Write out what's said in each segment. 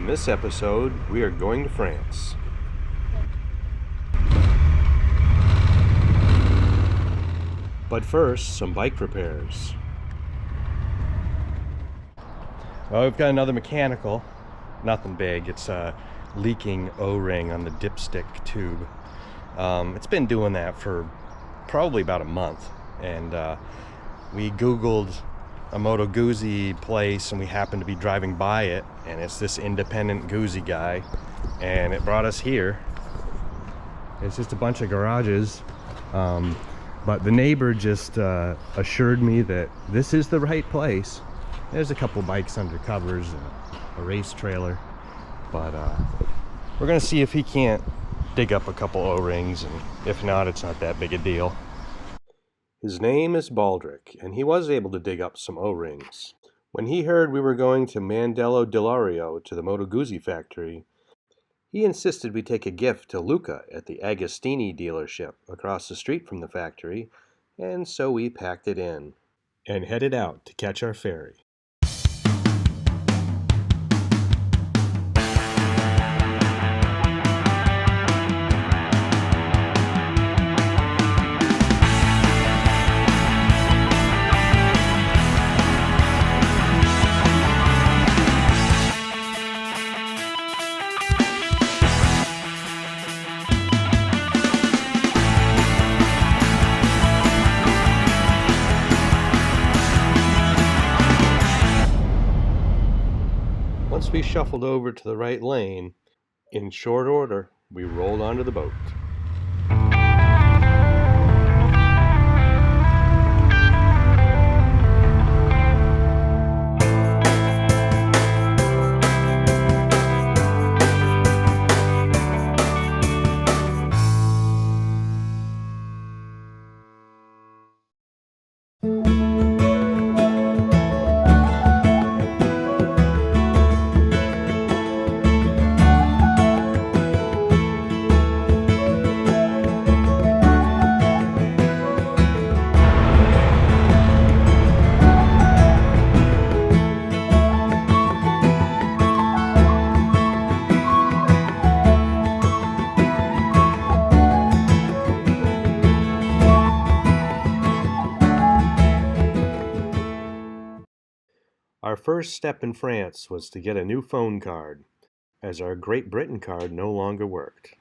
In this episode, we are going to France. But first, some bike repairs. Well, we've got another mechanical. Nothing big. It's a leaking O-ring on the dipstick tube. It's been doing that for probably about a month. And we Googled a Moto Guzzi place, and we happened to be driving by it. And it's this independent Guzzi guy. And it brought us here. It's just a bunch of garages. But the neighbor just assured me that this is the right place. There's a couple bikes under covers and a race trailer. But we're gonna see if he can't dig up a couple O-rings, and if not, it's not that big a deal. His name is Baldric, and he was able to dig up some O-rings. When he heard we were going to Mandello Delario to the Moto Guzzi factory, he insisted we take a gift to Luca at the Agostini dealership across the street from the factory, and so we packed it in and headed out to catch our ferry. Once we shuffled over to the right lane, in short order, we rolled onto the boat. Our first step in France was to get a new phone card, as our Great Britain card no longer worked.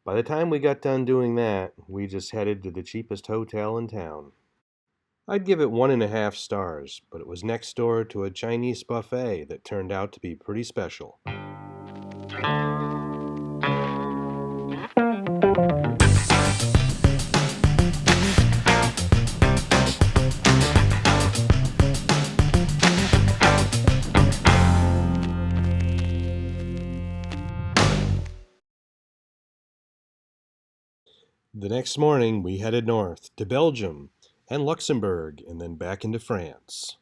By the time we got done doing that, we just headed to the cheapest hotel in town. I'd give it 1.5 stars, but it was next door to a Chinese buffet that turned out to be pretty special. The next morning, we headed north to Belgium and Luxembourg, and then back into France.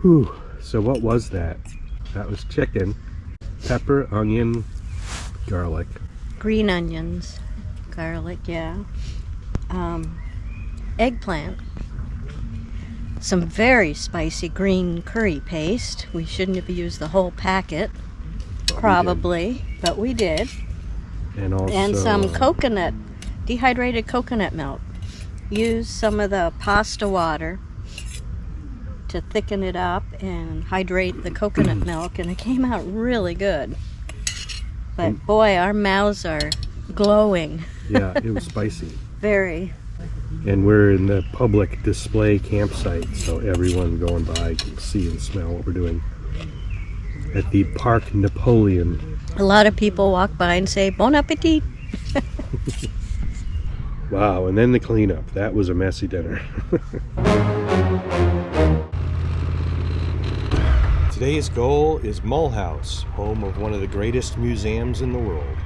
Whew. So what was that? That was chicken, pepper, onion, garlic. Green onions, garlic, yeah. Eggplant. Some very spicy green curry paste. We shouldn't have used the whole packet, probably, but we did. And also... And some coconut, dehydrated coconut milk. Use some of the pasta water to thicken it up and hydrate the coconut milk, and it came out really good. But boy, our mouths are glowing. Yeah, it was spicy. Very. And we're in the public display campsite, so everyone going by can see and smell what we're doing at the Park Napoleon. A lot of people walk by and say, Bon appetit. Wow, and then the cleanup. That was a messy dinner. Today's goal is Mulhouse, home of one of the greatest museums in the world.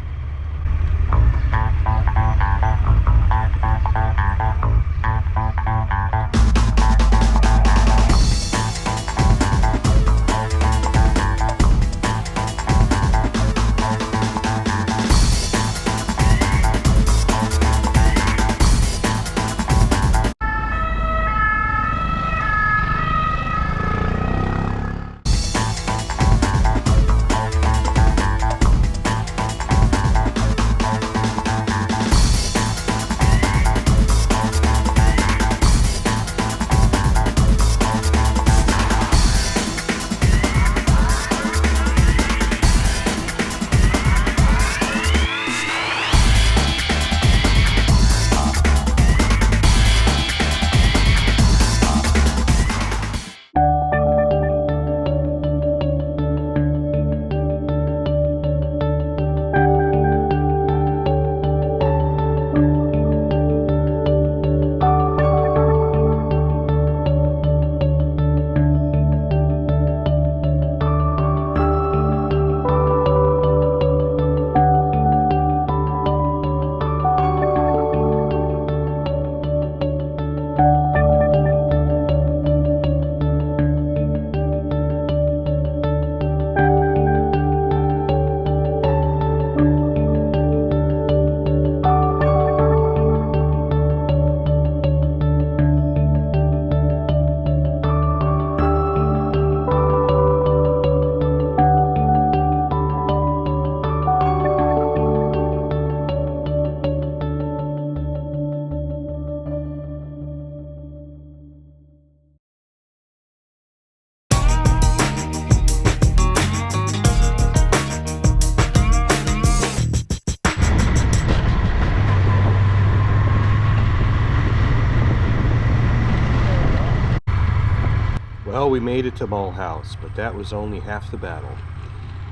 Well, we made it to Mulhouse, but that was only half the battle.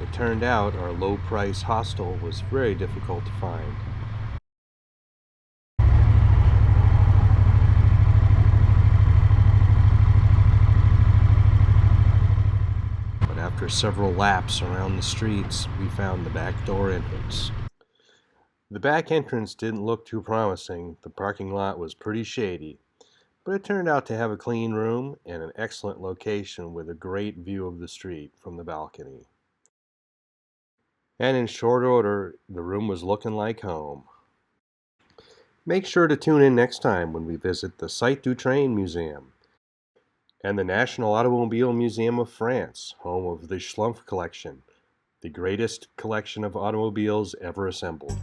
It turned out our low-price hostel was very difficult to find. But after several laps around the streets, we found the back door entrance. The back entrance didn't look too promising. The parking lot was pretty shady. But it turned out to have a clean room and an excellent location with a great view of the street from the balcony. And in short order, the room was looking like home. Make sure to tune in next time when we visit the Site du Train Museum and the National Automobile Museum of France, home of the Schlumpf collection, the greatest collection of automobiles ever assembled.